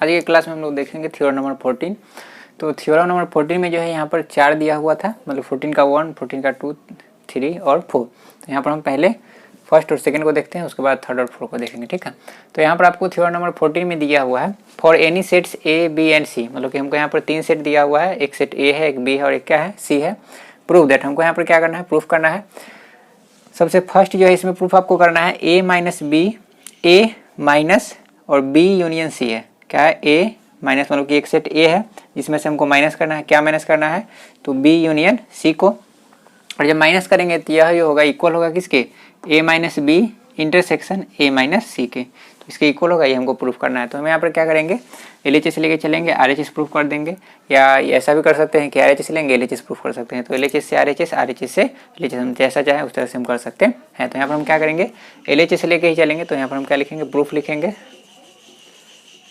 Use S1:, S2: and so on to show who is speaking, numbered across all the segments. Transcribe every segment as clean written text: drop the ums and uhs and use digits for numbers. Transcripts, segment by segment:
S1: आज के क्लास में हम लोग देखेंगे थ्योरम नंबर 14। तो थ्योरम नंबर 14 में जो है यहाँ पर 4 दिया हुआ था, मतलब 14 का 1, 14 का 2, 3 और 4। तो यहाँ पर हम पहले फर्स्ट और सेकंड को देखते हैं, उसके बाद थर्ड और फोर्थ को देखेंगे, ठीक है। तो यहाँ पर आपको थ्योरम नंबर 14 में दिया हुआ है for any sets A B and C, मतलब कि हमको यहाँ पर 3 सेट दिया हुआ है, एक सेट ए है, एक बी है और एक क्या है, सी है। प्रूफ दैट, हमको यहाँ पर क्या करना है, प्रूफ करना है। सबसे फर्स्ट जो है इसमें प्रूफ आपको करना है ए माइनस बी, ए माइनस और बी यूनियन सी है। क्या है, ए माइनस, मतलब कि एक सेट ए है जिसमें से हमको माइनस करना है। क्या माइनस करना है, तो बी यूनियन सी को। और जब माइनस करेंगे तो यह होगा इक्वल होगा किसके, A minus B intersection A minus C के। तो इसके इक्वल होगा, ये हमको प्रूफ करना है। तो हम यहाँ पर क्या करेंगे, एलएचएस लेके चलेंगे, आरएचएस प्रूफ कर देंगे, या ऐसा भी कर सकते हैं कि आरएचएस लेंगे एलएचएस प्रूफ कर सकते हैं। तो एलएचएस से आरएचएस, आरएचएस से एलएचएस, हम जैसा चाहे उस तरह से हम कर सकते हैं। तो यहाँ पर हम क्या करेंगे, एलएचएस लेके ही चलेंगे। तो यहाँ पर हम क्या लिखेंगे, प्रूफ लिखेंगे।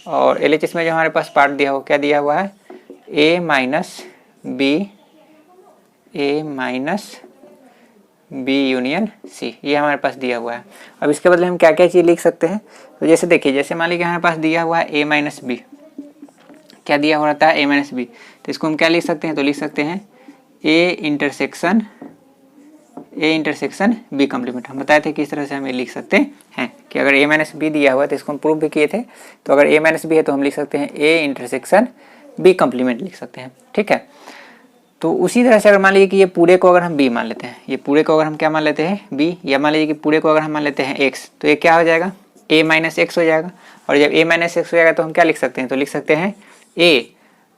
S1: और एलएचएस में जो हमारे पास पार्ट दिया हो, क्या दिया हुआ है, ए माइनस बी, ए माइनस बी यूनियन सी, ये हमारे पास दिया हुआ है। अब इसके बदले हम क्या क्या चीज़ लिख सकते हैं, तो जैसे देखिए, जैसे मान लीजिए हमारे पास दिया हुआ है ए माइनस बी, क्या दिया हुआ रहता है, ए माइनस बी। तो इसको हम क्या लिख सकते हैं, तो लिख सकते हैं ए इंटरसेक्शन बी कम्प्लीमेंट। हम बताए थे किस तरह से हम ये लिख सकते हैं कि अगर ए माइनस बी दिया हुआ है तो इसको हम प्रूफ भी किए थे। तो अगर ए माइनस बी है तो हम लिख सकते हैं ए इंटरसेक्शन बी कम्प्लीमेंट लिख सकते हैं, ठीक है। तो उसी तरह से अगर मान लीजिए कि ये पूरे को अगर हम बी मान लेते हैं, ये पूरे को अगर हम क्या मान लेते हैं, बी, या मान लीजिए कि पूरे को अगर हम मान लेते हैं एक्स, तो ये क्या हो जाएगा, ए माइनस एक्स हो जाएगा। और जब ए माइनस एक्स हो जाएगा तो हम क्या लिख सकते हैं, तो लिख सकते हैं ए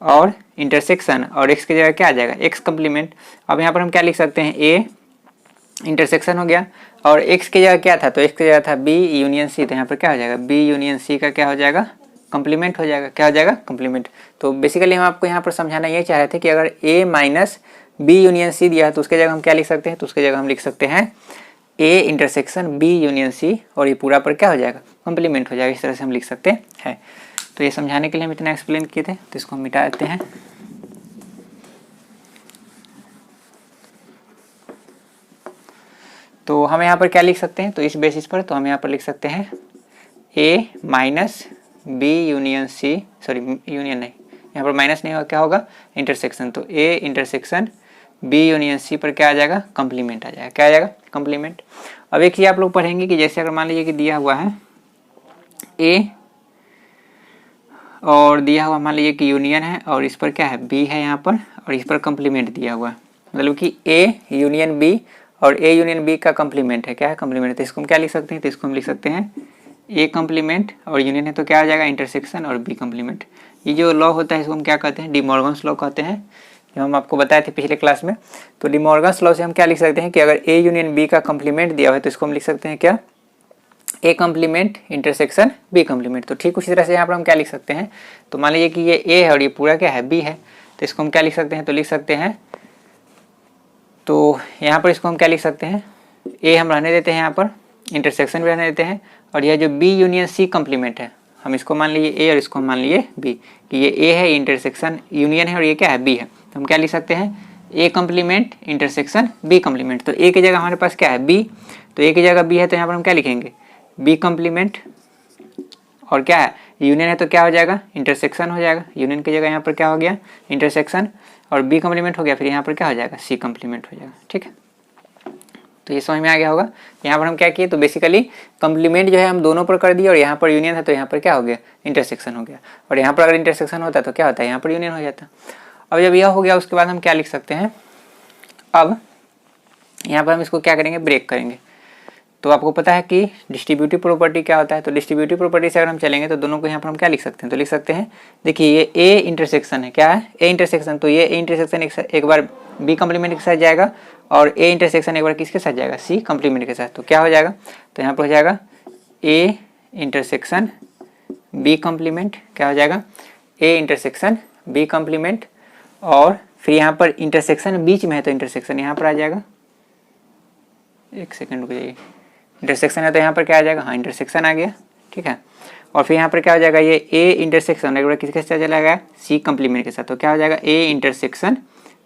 S1: और इंटरसेक्शन और एक्स की जगह क्या आ जाएगा, एक्स कम्प्लीमेंट। अब यहाँ पर हम क्या लिख सकते हैं, ए इंटरसेक्शन हो गया और एक्स की जगह क्या था, तो एक्स की जगह था बी यूनियन सी। तो यहाँ पर क्या हो जाएगा, बी यूनियन सी का क्या हो जाएगा, कम्प्लीमेंट हो जाएगा। क्या हो जाएगा, कम्प्लीमेंट। तो बेसिकली हम आपको यहाँ पर समझाना ये चाह रहे थे कि अगर ए माइनस बी यूनियन सी दिया है तो उसके जगह हम क्या लिख सकते हैं, तो उसके जगह हम लिख सकते हैं A intersection B union C, और ये पूरा पर क्या हो जाएगा, कम्प्लीमेंट हो जाएगा। इस तरह से हम लिख सकते हैं। तो ये समझाने के लिए हम इतना एक्सप्लेन किए थे, तो इसको हम मिटा देते हैं। तो हम यहाँ पर क्या लिख सकते हैं, तो इस बेसिस पर तो हम यहाँ पर लिख सकते हैं A minus B union C, sorry union नहीं, यहाँ पर माइनस नहीं होगा, क्या होगा, इंटरसेक्शन। तो A intersection B union C पर क्या आ जाएगा, कम्प्लीमेंट आ जाएगा। क्या आ जाएगा, कम्प्लीमेंट। अब एक चीज़ आप लोग पढ़ेंगे कि जैसे अगर मान लीजिए कि दिया हुआ है ए और दिया हुआ मान लीजिए कि यूनियन है और इस पर क्या है, बी है यहाँ पर, और इस पर कम्प्लीमेंट दिया हुआ है, मतलब कि ए यूनियन बी और ए यूनियन बी का कम्प्लीमेंट है। क्या है, कम्प्लीमेंट। तो इसको हम क्या लिख सकते हैं, तो इसको हम लिख सकते हैं ए कम्प्लीमेंट और यूनियन है तो क्या आ जाएगा, इंटरसेक्शन और बी कम्प्लीमेंट। ये जो लॉ होता है इसको हम क्या कहते हैं, डी मॉर्गन्स लॉ कहते हैं, जो हम आपको बताए थे पिछले क्लास में। तो डी मॉर्गन्स लॉ से हम क्या लिख सकते हैं कि अगर ए यूनियन बी का कम्प्लीमेंट दिया हुआ है तो इसको हम लिख सकते हैं क्या, A complement intersection B complement. तो ठीक उसी तरह से यहाँ पर हम क्या लिख सकते हैं, तो मान लीजिए कि ये ए है और ये पूरा क्या है, बी है। तो इसको हम क्या लिख सकते हैं, तो लिख सकते हैं, तो यहाँ पर इसको हम क्या लिख सकते हैं, ए हम रहने देते हैं, यहाँ पर इंटरसेक्शन भी रहने देते हैं, और यह जो बी यूनियन सी कम्प्लीमेंट है, हम इसको मान लीजिए ए और इसको मान लीजिए बी, कि ये ए है, इंटरसेक्शन यूनियन है, और ये क्या है, बी है। तो हम क्या लिख सकते हैं, A complement intersection B complement. तो ए की जगह हमारे पास क्या है, बी, तो ए की जगह बी है तो यहाँ पर हम क्या लिखेंगे, बी कम्प्लीमेंट, और क्या है, यूनियन है तो क्या हो जाएगा, इंटरसेक्शन हो जाएगा। यूनियन की जगह यहाँ पर क्या हो गया, इंटरसेक्शन, और बी कम्प्लीमेंट हो गया, फिर यहाँ पर क्या हो जाएगा, सी कम्प्लीमेंट हो जाएगा, ठीक है। तो ये समझ में आ गया होगा। यहाँ पर हम क्या किए, तो बेसिकली कम्प्लीमेंट जो है हम दोनों पर कर दिए, और यहाँ पर यूनियन है तो यहाँ पर क्या हो गया, इंटरसेक्शन हो गया। और यहाँ पर अगर इंटरसेक्शन होता है तो क्या होता है, यहाँ पर यूनियन हो जाता। अब जब यह हो गया उसके बाद हम क्या लिख सकते हैं, अब यहाँ पर हम इसको क्या करेंगे, ब्रेक करेंगे। तो आपको पता है कि डिस्ट्रीब्यूटिव प्रॉपर्टी क्या होता है, तो डिस्ट्रीब्यूटिव प्रॉपर्टी से अगर हम चलेंगे तो दोनों को यहाँ पर हम क्या लिख सकते हैं, तो लिख सकते हैं, देखिए ये ए इंटरसेक्शन है, क्या है, ए इंटरसेक्शन। तो ये ए इंटरसेक्शन एक बार बी कम्प्लीमेंट के साथ जाएगा और ए इंटरसेक्शन एक बार किसके साथ जाएगा, सी कम्प्लीमेंट के साथ। तो क्या हो जाएगा, तो यहाँ पर हो जाएगा ए इंटरसेक्शन बी कम्प्लीमेंट, क्या हो जाएगा, ए इंटरसेक्शन बी कम्प्लीमेंट, और फिर यहाँ पर इंटरसेक्शन बीच में है तो इंटरसेक्शन यहाँ पर आ जाएगा, एक सेकेंड रुक जाइए, इंटरसेक्शन है तो यहाँ पर क्या आ जाएगा, हाँ इंटरसेक्शन आ गया, ठीक है। और फिर यहाँ पर क्या हो जाएगा, ये ए इंटरसेक्शन एक बार किसके साथ चला गया, सी कम्प्लीमेंट के साथ। तो क्या हो जाएगा, ए इंटरसेक्शन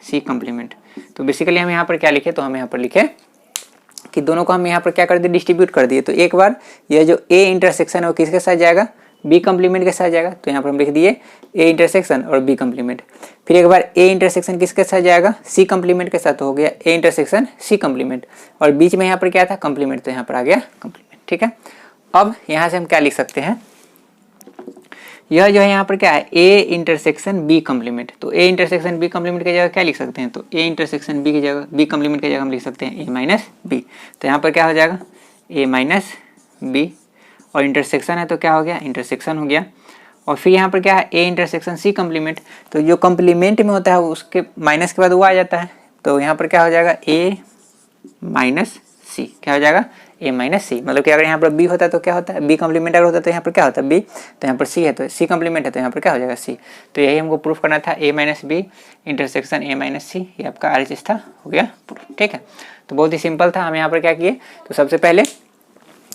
S1: सी कम्प्लीमेंट। तो बेसिकली हम यहाँ पर क्या लिखे, तो हम यहाँ पर लिखे कि दोनों को हम यहाँ पर क्या कर दिए, डिस्ट्रीब्यूट कर दिए। तो एक बार ये जो ए इंटरसेक्शन है वो किसके साथ जाएगा, बी कम्प्लीमेंट के साथ जाएगा, तो यहाँ पर हम लिख दिए ए इंटरसेक्शन और बी कम्प्लीमेंट। फिर एक बार ए इंटरसेक्शन किसके साथ जाएगा, सी कम्प्लीमेंट के साथ, तो हो गया ए इंटरसेक्शन सी कम्प्लीमेंट, और बीच में यहाँ पर क्या था कम्प्लीमेंट, तो यहाँ पर आ गया कम्प्लीमेंट। ठीक है, अब यहाँ से हम क्या लिख सकते हैं, यह जो है यहाँ पर क्या है ए इंटरसेक्शन बी कम्प्लीमेंट, तो ए इंटरसेक्शन बी कम्प्लीमेंट की जगह क्या लिख सकते हैं, तो ए इंटरसेक्शन बी की जगह बी कम्प्लीमेंट की जगह हम लिख सकते हैं ए माइनस बी। तो यहाँ पर क्या हो जाएगा ए माइनस बी, और इंटरसेक्शन है तो क्या हो गया इंटरसेक्शन हो गया। और फिर यहाँ पर क्या है ए इंटरसेक्शन सी कम्प्लीमेंट, तो जो कम्प्लीमेंट में होता है उसके माइनस के बाद वो आ जाता है, तो यहाँ पर क्या हो जाएगा ए माइनस सी, क्या हो जाएगा ए माइनस सी। मतलब कि अगर यहाँ पर बी होता है तो क्या होता है बी कम्प्लीमेंट अगर होता है तो यहाँ पर क्या होता है बी, तो यहाँ पर सी है तो सी कम्प्लीमेंट है तो यहाँ पर क्या हो जाएगा सी। तो यही हमको प्रूफ करना था A minus B intersection A minus C, ये आपका RHS था, हो गया प्रूफ। ठीक है, तो बहुत ही सिंपल था। हम यहाँ पर क्या किए, तो सबसे पहले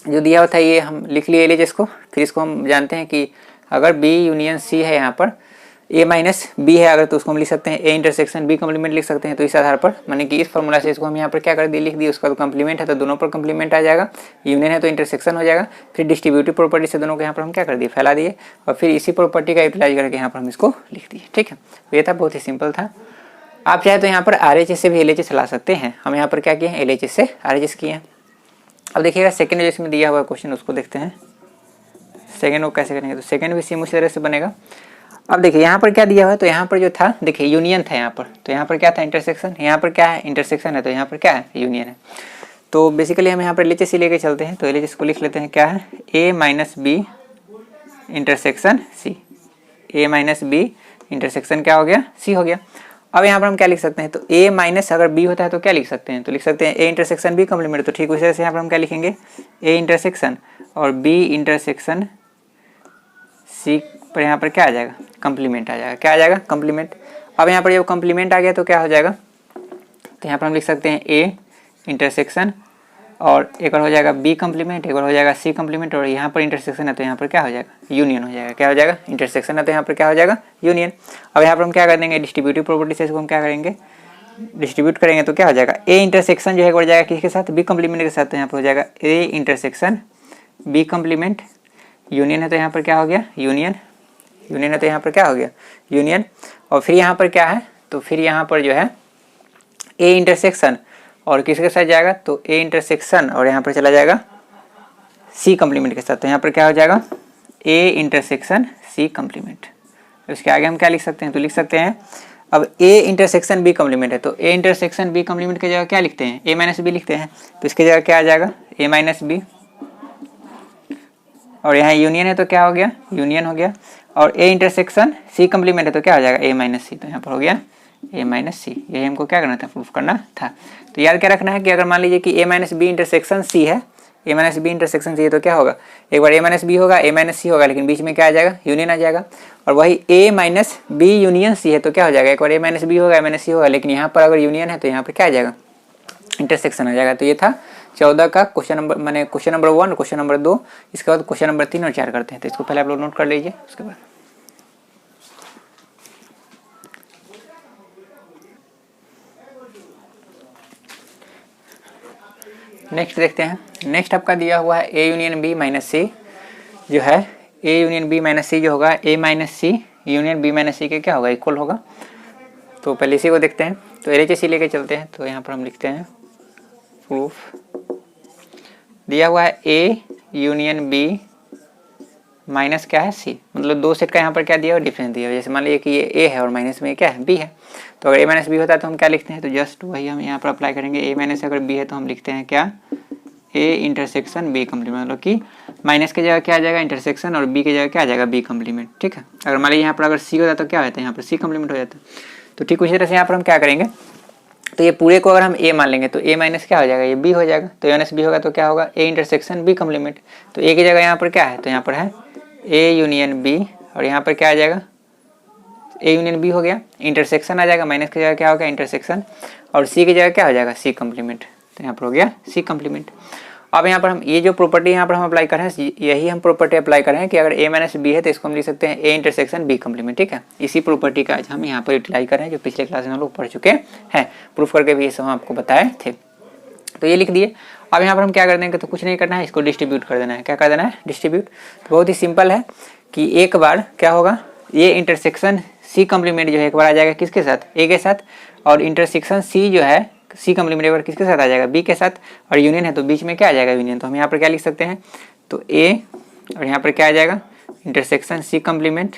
S1: जो दिया हुआ था ये हम लिख लिए LHS को, फिर इसको हम जानते हैं कि अगर बी यूनियन सी है, यहाँ पर ए माइनस बी है अगर, तो उसको हम लिख सकते हैं ए इंटरसेक्शन बी कम्प्लीमेंट लिख सकते हैं। तो इस आधार पर माने कि इस फॉर्मूला से इसको हम यहाँ पर क्या कर दिए लिख दिए, उसका तो कम्प्लीमेंट है तो दोनों पर कम्प्लीमेंट आ जाएगा, यूनियन है तो इंटरसेक्शन हो जाएगा। फिर डिस्ट्रीब्यूटिव प्रॉपर्टी से दोनों को यहाँ पर हम क्या कर दिए फैला दिए, और फिर इसी प्रॉपर्टी का यूटिलाइज करके यहाँ पर हम इसको लिख दिए। ठीक है, तो ये था, बहुत ही सिंपल था। आप चाहे तो यहाँ पर RHS से भी LHS चला सकते हैं। हम यहाँ पर क्या किए हैं LHS से RHS किए हैं। अब देखिएगा सेकेंड जो इसमें दिया हुआ क्वेश्चन उसको देखते हैं, सेकेंड वो कैसे करेंगे, तो सेकेंड भी सेम उसी तरह से बनेगा। अब देखिए यहाँ पर क्या दिया हुआ है, तो यहाँ पर जो था देखिए यूनियन था यहाँ पर, तो यहाँ पर क्या था इंटरसेक्शन, यहाँ पर क्या है इंटरसेक्शन है तो यहाँ पर क्या है यूनियन है। तो बेसिकली हम यहाँ पर LHS ही लेके चलते हैं, तो LHS को लिख लेते हैं क्या है ए माइनस बी इंटरसेक्शन सी, ए माइनस बी इंटरसेक्शन क्या हो गया सी हो गया। अब यहाँ पर हम क्या लिख सकते हैं, तो ए माइनस अगर बी होता है तो क्या लिख सकते हैं, तो लिख सकते हैं ए इंटरसेक्शन बी कम्प्लीमेंट। तो ठीक उसी तरह से यहाँ पर हम क्या लिखेंगे ए इंटरसेक्शन और बी इंटरसेक्शन सी पर यहाँ पर क्या आ जाएगा कम्प्लीमेंट आ जाएगा, क्या आ जाएगा कम्प्लीमेंट। अब यहाँ पर जब कम्प्लीमेंट आ गया तो क्या हो जाएगा, तो यहाँ पर हम लिख सकते हैं ए इंटरसेक्शन और एक बार हो जाएगा बी कम्प्लीमेंट, एक बार हो जाएगा सी कम्प्लीमेंट, और यहाँ पर इंटरसेक्शन है तो यहाँ पर क्या हो जाएगा यूनियन हो जाएगा, क्या हो जाएगा इंटरसेक्शन है तो यहाँ पर क्या हो जाएगा यूनियन। अब यहाँ पर हम क्या कर देंगे डिस्ट्रीब्यूटिव प्रॉपर्टी से इसको हम क्या करेंगे डिस्ट्रीब्यूट करेंगे, तो क्या हो जाएगा ए इंटरसेक्शन जो है बढ़ जाएगा किसके साथ बी कम्प्लीमेंट के साथ, तो यहाँ पर हो जाएगा A intersection B complement, union है तो यहाँ पर क्या हो गया यूनियन, यूनियन है तो यहाँ पर क्या हो गया यूनियन। और फिर यहाँ पर क्या है, तो फिर यहाँ पर जो है ए इंटरसेक्शन और किसके साथ जाएगा, तो ए इंटरसेक्शन और यहाँ पर चला जाएगा सी कम्प्लीमेंट के साथ, तो यहाँ पर क्या हो जाएगा ए इंटरसेक्शन सी कम्प्लीमेंट। उसके आगे हम क्या लिख सकते हैं, तो लिख सकते हैं अब ए इंटरसेक्शन बी कम्प्लीमेंट है तो ए इंटरसेक्शन बी कम्प्लीमेंट की जगह क्या लिखते हैं ए माइनस बी लिखते हैं, तो इसकी जगह क्या आ जाएगा ए माइनस बी, और यहाँ यूनियन है तो क्या हो गया यूनियन हो गया, और ए इंटरसेक्शन सी कम्प्लीमेंट है तो क्या हो जाएगा ए माइनस सी, तो यहाँ पर हो गया ए माइनस सी। यही हमको क्या करना था प्रूफ करना था। तो याद क्या रखना है कि अगर मान लीजिए कि ए माइनस बी इंटरसेक्शन सी है, ए माइनस बी इंटरसेक्शन सी है तो क्या होगा एक बार ए माइनस बी होगा ए माइनस सी होगा, लेकिन बीच में क्या आ जाएगा यूनियन आ जाएगा। और वही ए माइनस बी यूनियन सी है तो क्या हो जाएगा एक बार ए माइनस बी होगा ए माइनस सी होगा, लेकिन यहाँ पर अगर यूनियन है तो यहाँ पर क्या आ जाएगा इंटरसेक्शन आ जाएगा। तो ये था 14 का क्वेश्चन नंबर, मैंने क्वेश्चन नंबर 1 क्वेश्चन नंबर 2, इसके बाद क्वेश्चन नंबर 3 और 4 करते हैं। तो इसको पहले आप लोग नोट कर लीजिए, उसके बाद नेक्स्ट देखते हैं। नेक्स्ट आपका दिया हुआ है ए यूनियन बी माइनस सी, जो है ए यूनियन बी माइनस सी जो होगा ए माइनस सी यूनियन बी माइनस सी के क्या होगा इक्वल होगा। तो पहले इसी को देखते हैं, तो LHS लेके चलते हैं। तो यहाँ पर हम लिखते हैं प्रूफ दिया हुआ है ए यूनियन बी माइनस क्या है सी, मतलब दो सेट का यहाँ पर क्या दिया हुआ डिफरेंस दिया हुआ। जैसे मान लीजिए कि ये ए है और माइनस में क्या है बी है, तो अगर ए माइनस बी होता है तो हम क्या लिखते हैं, तो जस्ट वही हम यहाँ पर अप्लाई करेंगे। ए माइनस अगर बी है तो हम लिखते हैं क्या ए इंटरसेक्शन बी कम्प्लीमेंट, मतलब कि माइनस की जगह क्या आ जाएगा इंटरसेक्शन और बी की जगह क्या आ जाएगा बी कम्प्लीमेंट। ठीक है, अगर मान लीजिए यहाँ पर अगर सी होता तो क्या होता है यहाँ पर सी कम्प्लीमेंट हो जाता है। तो ठीक उसी तरह से यहाँ पर हम क्या करेंगे, तो ये पूरे को अगर हम ए मान लेंगे तो ए माइनस क्या हो जाएगा ये बी हो जाएगा, तो ए माइनस बी होगा तो क्या होगा ए इंटरसेक्शन बी कम्प्लीमेंट। तो ए की जगह यहाँ पर क्या है, तो यहाँ पर है ए यूनियन बी, और यहाँ पर क्या आ जाएगा ए यूनियन बी हो गया, इंटरसेक्शन आ जाएगा, माइनस की जगह क्या होगा इंटरसेक्शन, और सी की जगह क्या हो जाएगा सी कम्प्लीमेंट। तो यहाँ पर हो गया सी कम्प्लीमेंट। अब यहाँ पर हम ये जो प्रॉपर्टी यहाँ पर हम अप्लाई कर रहे हैं, यही हम प्रॉपर्टी अप्लाई कर रहे हैं कि अगर ए माइनस बी है तो इसको हम लिख सकते हैं ए इंटरसेक्शन बी कम्प्लीमेंट। ठीक है, इसी प्रॉपर्टी का आज हम यहाँ पर यूटिलाइज कर रहे हैं, जो पिछले क्लास में हम लोग पढ़ चुके हैं, प्रूफ करके भी ये सब हम आपको बताए थे। तो ये लिख दिए। अब यहाँ पर हम क्या कर देंगे, तो कुछ नहीं करना है, इसको डिस्ट्रीब्यूट कर देना है। क्या कर देना है, डिस्ट्रीब्यूट। तो बहुत ही सिंपल है कि एक बार क्या होगा, ये इंटरसेक्शन सी कम्प्लीमेंट जो है एक बार आ जाएगा किसके साथ, ए के साथ, और इंटरसेक्शन सी जो है सी कम्प्लीमेंट एक बार किसके साथ आ जाएगा, बी के साथ, और यूनियन है तो बीच में क्या आ जाएगा, यूनियन। तो हम यहाँ पर क्या लिख सकते हैं, तो ए और यहाँ पर क्या आ जाएगा, इंटरसेक्शन सी कम्प्लीमेंट।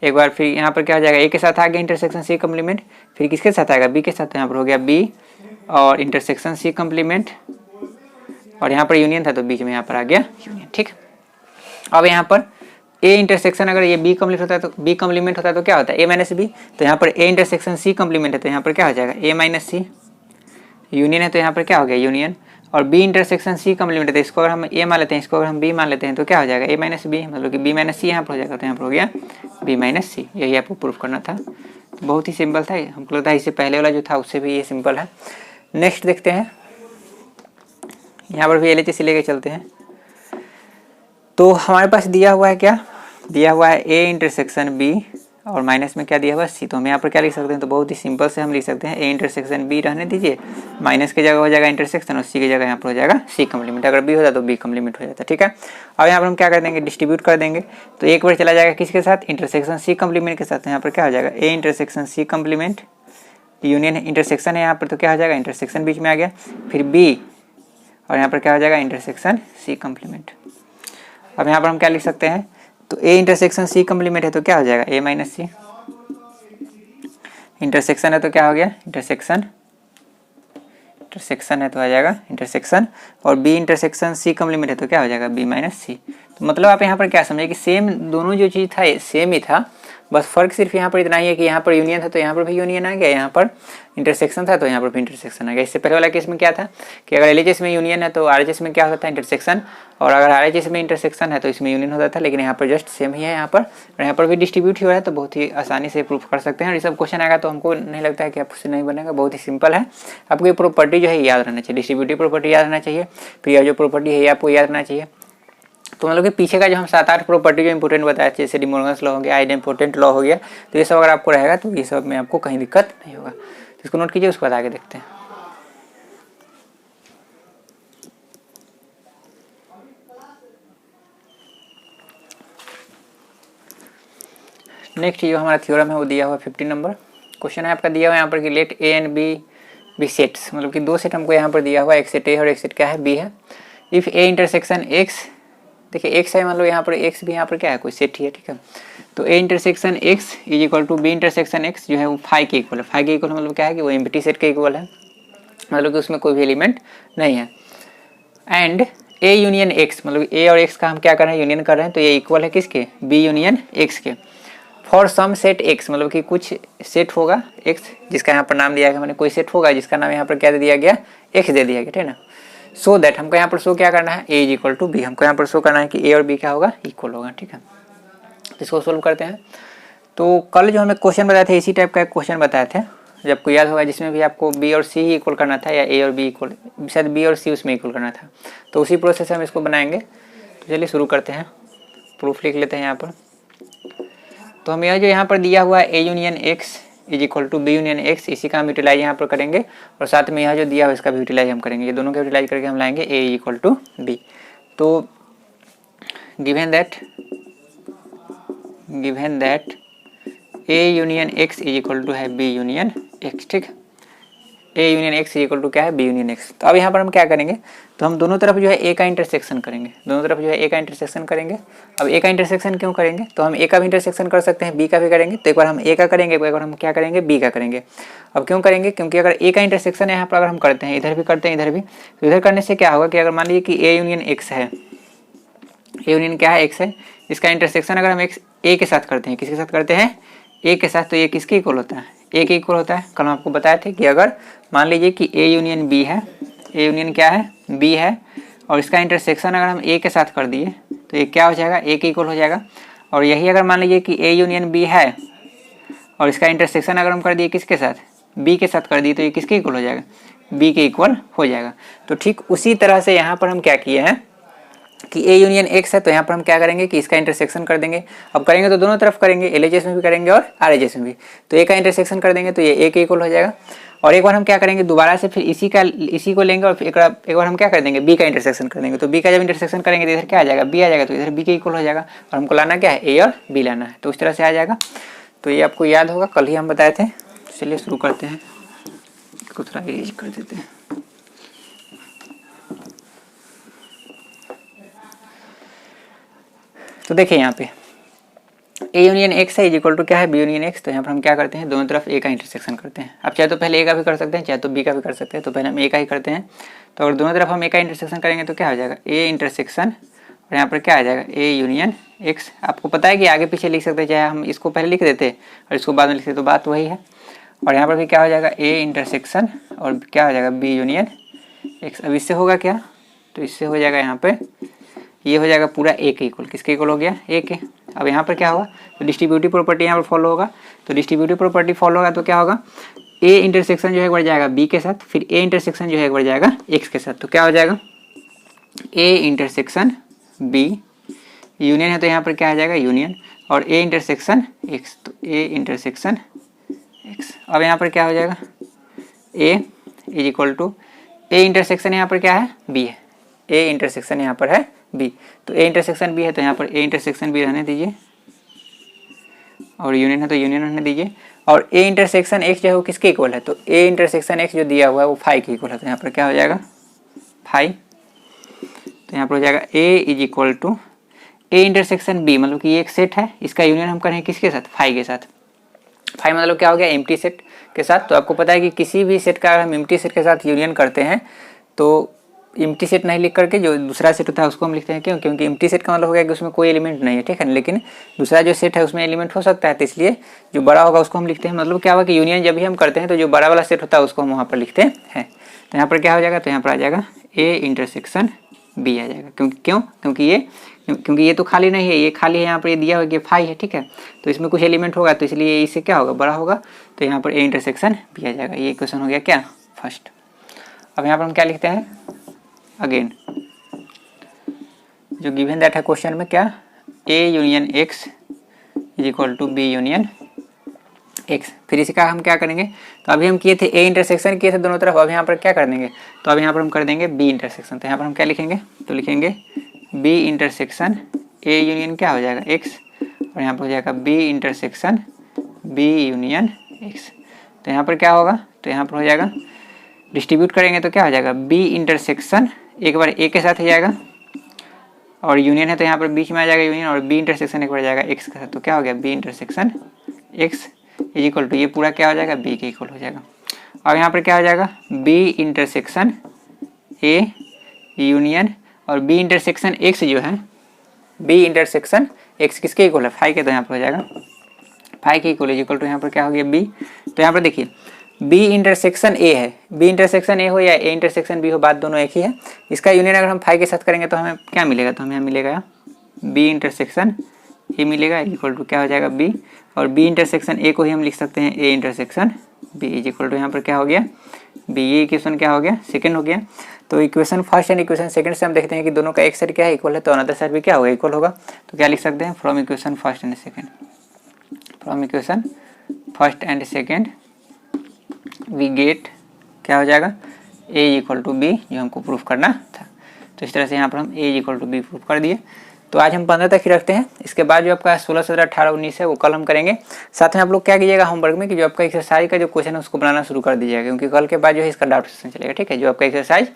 S1: एक बार फिर यहाँ पर क्या हो जाएगा, ए के साथ आ गया इंटरसेक्शन सी कम्प्लीमेंट, फिर किसके साथ आएगा, बी के साथ। तो यहाँ पर हो गया बी और इंटरसेक्शन सी कम्प्लीमेंट, और यहाँ पर यूनियन था तो बीच में यहाँ पर आ गया यूनियन। ठीक, अब यहाँ पर ए इंटरसेक्शन अगर ये बी कम्प्लीट होता है तो बी कम्प्लीमेंट होता है तो क्या होता है, ए माइनस बी। तो यहाँ पर ए इंटरसेक्शन सी कम्प्लीमेंट है तो यहाँ पर क्या हो जाएगा, ए माइनस सी। यूनियन है तो यहाँ पर क्या हो गया, यूनियन। और बी इंटरसेक्शन सी कम्प्लीमेंट है तो इसको अगर हम ए मान लेते हैं, इसको अगर हम बी मान लेते हैं तो क्या हो जाएगा, ए माइनस बी, मतलब कि बी माइनस सी यहाँ पर हो जाएगा। तो यहाँ पर हो गया बी माइनस सी। यही आपको प्रूफ करना था। तो बहुत ही सिंपल था, हमको लगता है इससे पहले वाला जो था उससे भी ये सिंपल है। नेक्स्ट देखते हैं, यहाँ पर भी LHS लेके चलते हैं। तो हमारे पास दिया हुआ है क्या, दिया हुआ है ए इंटरसेक्शन बी और माइनस में क्या दिया हुआ है सी। तो हम यहाँ पर क्या लिख सकते हैं, तो बहुत ही सिंपल से हम लिख सकते हैं ए इंटरसेक्शन बी रहने दीजिए, माइनस की जगह हो जाएगा इंटरसेक्शन और सी की जगह यहाँ पर हो जाएगा सी कम्प्लीमेंट। अगर बी होता तो बी कम्प्लीमेंट हो जाता। ठीक है, अब यहाँ पर हम क्या कर देंगे, डिस्ट्रीब्यूट कर देंगे। तो एक बार चला जाएगा किसके साथ, इंटरसेक्शन सी कम्प्लीमेंट के साथ। तो यहाँ पर क्या हो जाएगा, A intersection C complement, union intersection है यहाँ पर तो क्या हो जाएगा, इंटरसेक्शन बीच में आ गया, फिर बी और यहाँ पर क्या हो जाएगा, इंटरसेक्शन सी कम्प्लीमेंट। अब यहाँ पर हम क्या लिख सकते हैं, तो ए इंटरसेक्शन सी कम्प्लीमेंट है तो क्या हो जाएगा, ए माइनस सी। इंटरसेक्शन है तो क्या हो गया, इंटरसेक्शन है तो आ जाएगा इंटरसेक्शन, और बी इंटरसेक्शन सी कम्प्लीमेंट है तो क्या हो जाएगा, बी माइनस सी। तो मतलब आप यहाँ पर क्या समझे कि सेम दोनों जो चीज़ था सेम ही था, बस फर्क सिर्फ यहाँ पर इतना ही है कि यहाँ पर यूनियन था तो यहाँ पर भी यूनियन आ गया, यहाँ पर इंटरसेक्शन था तो यहाँ पर भी इंटरसेक्शन आ गया। इससे पहले वाला केस में क्या था कि अगर LHS में यूनियन है तो RHS में क्या होता था, इंटरसेक्शन, और अगर RHS में इंटरसेक्शन है तो इसमें यूनियन होता था। लेकिन यहाँ पर जस्ट सेम ही है यहाँ पर, और यहाँ पर भी डिस्ट्रीब्यूट ही हो रहा है तो बहुत ही आसानी से प्रूफ कर सकते हैं। और ये सब क्वेश्चन आएगा तो हमको नहीं लगता है कि आपसे नहीं बनेगा, बहुत ही सिंपल है। आपको ये प्रॉपर्टी जो है याद रहना चाहिए, डिस्ट्रीब्यूटिव प्रॉपर्टी याद रहना चाहिए, फिर यह जो प्रॉपर्टी है ये आपको याद रहना चाहिए। तो मतलब कि पीछे का जो हम 7-8 प्रॉपर्टी जो इंपॉर्टेंट बताया, जैसे डिमोर्गन्स लॉ हो गया, आइडेंपोर्टेंट लॉ हो गया, तो ये सब अगर आपको रहेगा तो ये सब में आपको कहीं दिक्कत नहीं होगा। तो इसको नोट कीजिए, उसके बाद आगे देखते हैं। नेक्स्ट जो हमारा थ्योरम है वो दिया हुआ 15 नंबर क्वेश्चन है आपका, दिया हुआ यहाँ पर कि let A and B be sets, मतलब कि दो सेट हमको यहाँ पर दिया हुआ, एक सेट ए और एक सेट क्या है, बी है। इफ ए इंटरसेक्शन एक्स, देखिए एक्स है, मान लो यहाँ पर एक्स भी यहाँ पर क्या है, कोई सेट ही है। ठीक है, तो A intersection X is equal to B intersection X जो है वो फाई के इक्वल है। फाई के इक्वल मतलब क्या है कि वो एम्प्टी सेट के इक्वल है, मतलब कि उसमें कोई भी एलिमेंट नहीं है। एंड ए यूनियन एक्स, मतलब ए और एक्स का हम क्या कर रहे हैं, यूनियन कर रहे हैं, तो ये इक्वल है किसके, बी यूनियन एक्स के। फॉर सम सेट एक्स, मतलब कि कुछ सेट होगा एक्स जिसका यहाँ पर नाम दिया गया, मैंने कोई सेट होगा जिसका नाम यहाँ पर क्या दे दिया गया, एक्स दे दिया गया। ठीक है ना, सो दैट हमको यहाँ पर शो क्या करना है, ए इज इक्वल टू बी, हमको यहाँ पर शो करना है कि ए और बी क्या होगा, इक्वल होगा। ठीक है, तो इसको सोल्व करते हैं। तो कल जो हमें क्वेश्चन बताए थे इसी टाइप का एक क्वेश्चन बताए थे, जब आपको याद होगा, जिसमें भी आपको बी और सी ही इक्वल करना था, या ए और बी इक्वल, शायद बी और सी उसमें इक्वल करना था। तो उसी प्रोसेस से हम इसको बनाएंगे। तो चलिए शुरू करते हैं, प्रूफ लिख लेते हैं यहाँ पर। तो हम यह जो यहाँ पर दिया हुआ है A union X is equal to B union X, इसी का हम यूटिलाइज यहाँ पर करेंगे, और साथ में यह जो दिया हुआ इसका भी यूटिलाइज हम करेंगे। ये दोनों का यूटिलाइज करके हम लाएंगे A is equal to B. तो given that A union X is equal to है बी यूनियन एक्स। ठीक, A union X is equal to क्या है, बी यूनियन एक्स। तो अब यहाँ पर हम क्या करेंगे, तो हम दोनों तरफ जो है ए का इंटरसेक्शन करेंगे, दोनों तरफ जो है ए का इंटरसेक्शन करेंगे। अब ए का इंटरसेक्शन क्यों करेंगे, तो हम ए का भी इंटरसेक्शन कर सकते हैं, बी का भी करेंगे। तो एक बार हम ए का करेंगे, एक बार हम क्या करेंगे, बी का करेंगे। अब क्यों करेंगे, क्योंकि अगर ए का इंटरसेक्शन यहाँ पर अगर हम करते हैं, इधर भी करते हैं इधर भी, तो इधर करने से क्या होगा कि अगर मान लीजिए कि ए यूनियन एक्स है, ए यूनियन क्या है, एक्स है, इसका इंटरसेक्शन अगर हम एक्स ए के साथ करते हैं, किसके साथ करते हैं, ए के साथ, तो ये किसके इक्वल होता है, ए के इक्वल होता है। कल हम आपको बताए थे कि अगर मान लीजिए कि ए यूनियन बी है, ए यूनियन क्या है, बी है, और इसका इंटरसेक्शन अगर हम ए के साथ कर दिए तो ये क्या हो जाएगा, ए के इक्वल हो जाएगा। और यही अगर मान लीजिए कि ए यूनियन बी है और इसका इंटरसेक्शन अगर हम कर दिए किसके साथ, बी के साथ कर दिए, तो ये किसके इक्वल हो जाएगा, बी के इक्वल हो जाएगा। तो ठीक उसी तरह से यहाँ पर हम क्या किए हैं कि ए यूनियन एक्स है, तो यहाँ पर हम क्या करेंगे कि इसका इंटरसेक्शन कर देंगे। अब करेंगे तो दोनों तरफ करेंगे, LHS में भी करेंगे और RHS में भी। तो ए का इंटरसेक्शन कर देंगे तो ये ए के इक्वल हो जाएगा। और एक बार हम क्या करेंगे दोबारा से फिर इसी को लेंगे और फिर एक बार हम क्या कर देंगे बी का इंटरसेक्शन कर देंगे। तो बी का जब इंटरसेक्शन करेंगे तो इधर क्या आ जाएगा बी आ जाएगा, तो इधर बी के इक्वल हो जाएगा और हमको लाना क्या है ए और बी लाना है, तो उस तरह से आ जाएगा। तो ये आपको याद होगा, कल ही हम बताए थे। चलिए शुरू करते हैं, इसको थोड़ा इरेज कर देते हैं। तो देखिए यहाँ पे ए यूनियन एक्स है इक्वल टू क्या है बी यूनियन एक्स। तो यहाँ पर हम क्या करते हैं दोनों तरफ ए का इंटरसेक्शन करते हैं। अब चाहे तो पहले ए का भी कर सकते हैं चाहे तो बी का भी कर सकते हैं, तो पहले हम ए का ही करते हैं। तो अगर दोनों तरफ हम ए का इंटरसेक्शन करेंगे तो क्या हो जाएगा ए इंटरसेक्शन और यहाँ पर क्या आ जाएगा ए यूनियन एक्स। आपको पता है कि आगे पीछे लिख सकते हैं, चाहे हम इसको पहले लिख देते और इसको बाद में लिखते तो बात वही है। और यहाँ पर भी क्या हो जाएगा ए इंटरसेक्शन और क्या हो जाएगा बी यूनियन एक्स। अब इससे होगा क्या, तो इससे हो जाएगा यहाँ पे ये हो जाएगा पूरा ए के इक्वल, किसके इक्वल हो गया ए के। अब यहाँ पर क्या होगा तो डिस्ट्रीब्यूटिव प्रॉपर्टी यहाँ पर फॉलो होगा। तो डिस्ट्रीब्यूटिव प्रॉपर्टी फॉलो होगा तो क्या होगा ए इंटरसेक्शन जो है एक बार जाएगा बी के साथ, फिर ए इंटरसेक्शन जो है एक बार जाएगा एक्स के साथ। तो क्या हो जाएगा ए इंटरसेक्शन बी यूनियन है, तो यहाँ पर क्या आ जाएगा यूनियन और ए इंटरसेक्शन एक्स, तो ए इंटरसेक्शन एक्स। अब यहाँ पर क्या हो जाएगा A is equal to A intersection यहाँ पर क्या है बी है, ए इंटरसेक्शन यहाँ पर है बी, तो ए इंटरसेक्शन बी है तो यहाँ पर ए इंटरसेक्शन बी रहने दीजिए और यूनियन है तो यूनियन रहने दीजिए। और ए इंटरसेक्शन एक्स जो है वो किसके इक्वल है, तो ए इंटरसेक्शन एक्स जो दिया हुआ है वो फाइव के इक्वल है, तो यहाँ पर क्या हो जाएगा फाइव। तो यहाँ पर हो जाएगा A is equal to A intersection B, मतलब कि ये एक सेट है, इसका यूनियन हम करें किसके साथ फाइव के साथ। फाइव मतलब क्या हो गया एम्प्टी सेट के साथ। तो आपको पता है कि किसी भी सेट का हम एम्प्टी सेट के साथ यूनियन करते हैं तो एम्प्टी सेट नहीं लिख करके जो दूसरा सेट होता है उसको हम लिखते हैं, क्यों, क्योंकि एम्प्टी सेट का मतलब हो गया कि उसमें कोई एलिमेंट नहीं है, ठीक है, लेकिन दूसरा जो सेट है उसमें एलिमेंट हो सकता है, तो इसलिए जो बड़ा होगा उसको हम लिखते हैं। मतलब क्या होगा कि यूनियन जब भी हम करते हैं तो जो बड़ा वाला सेट होता है उसको हम वहाँ पर लिखते हैं। तो यहाँ पर क्या हो जाएगा, तो यहाँ पर आ जाएगा ए इंटरसेक्शन बी आ जाएगा, क्योंकि ये तो खाली नहीं है, ये खाली है, यहाँ पर ये दिया हुआ कि फाइव है, ठीक है, तो इसमें कुछ एलिमेंट होगा तो इसलिए इससे क्या होगा बड़ा होगा, तो यहाँ पर ए इंटरसेक्शन बी आ जाएगा। ये क्वेश्चन हो गया क्या फर्स्ट। अब यहाँ पर हम क्या लिखते हैं अगेन जो गिवन दैट है क्वेश्चन में क्या A union X is equal to B union X. फिर इसी का हम क्या करेंगे, तो अभी हम किए थे ए इंटरसेक्शन किए थे दोनों तरफ, अब यहाँ पर क्या कर देंगे, तो अब यहाँ पर हम कर देंगे बी इंटरसेक्शन। तो यहाँ पर हम क्या लिखेंगे, तो लिखेंगे बी इंटरसेक्शन ए यूनियन क्या हो जाएगा एक्स और यहाँ पर हो जाएगा B intersection B union X. तो यहाँ पर क्या होगा, तो यहाँ पर हो जाएगा डिस्ट्रीब्यूट करेंगे तो क्या हो जाएगा बी इंटरसेक्शन एक बार ए के साथ हो जाएगा और यूनियन है तो यहाँ पर बीच में आ जाएगा यूनियन और बी इंटरसेक्शन एक बार जाएगा एक्स के साथ। तो क्या हो गया B intersection X is equal to ये पूरा क्या हो जाएगा बी के इक्वल हो जाएगा। और यहाँ पर क्या हो जाएगा बी इंटरसेक्शन ए यूनियन और बी इंटरसेक्शन एक्स जो है बी इंटरसेक्शन एक्स किसके इक्वल है फाइव के, तो यहाँ पर हो जाएगा फाइव के इक्वल इक्वल टू यहाँ पर क्या हो गया बी। तो यहाँ पर देखिए बी इंटरसेक्शन ए है, बी इंटरसेक्शन ए हो या ए इंटरसेक्शन बी हो बात दोनों एक ही है। इसका यूनियन अगर हम फाइव के साथ करेंगे तो हमें क्या मिलेगा, तो हमें यहाँ मिलेगा बी इंटरसेक्शन ए मिलेगा इक्वल टू क्या हो जाएगा बी और बी इंटरसेक्शन ए को ही हम लिख सकते हैं A intersection B is equal to यहाँ पर क्या हो गया बी। ये इक्वेशन क्या हो गया सेकंड हो गया। तो equation first and equation second से हम देखते हैं कि दोनों का एक साइड क्या है इक्वल है, तो अनदर साइड भी क्या होगा इक्वल होगा। तो क्या लिख सकते हैं from equation first and second, from equation first and second we get क्या हो जाएगा ए इक्वल टू बी जो हमको प्रूफ करना था। तो इस तरह से यहाँ पर हम ए इक्वल टू बी प्रूफ कर दिए। तो आज हम 15 तक ही रखते हैं, इसके बाद जो आपका 16, 17, 18, 19 है वो कल हम करेंगे। साथ में आप लोग क्या कीजिएगा होमवर्क में कि जो आपका एक्सरसाइज का जो क्वेश्चन है उसको बनाना शुरू कर दीजिएगा, क्योंकि कल के बाद जो है इसका डाउट सेशन चलेगा, ठीक है, जो आपका एक्सरसाइज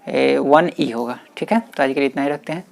S1: 1E होगा, ठीक है। तो आज के लिए इतना ही रखते हैं।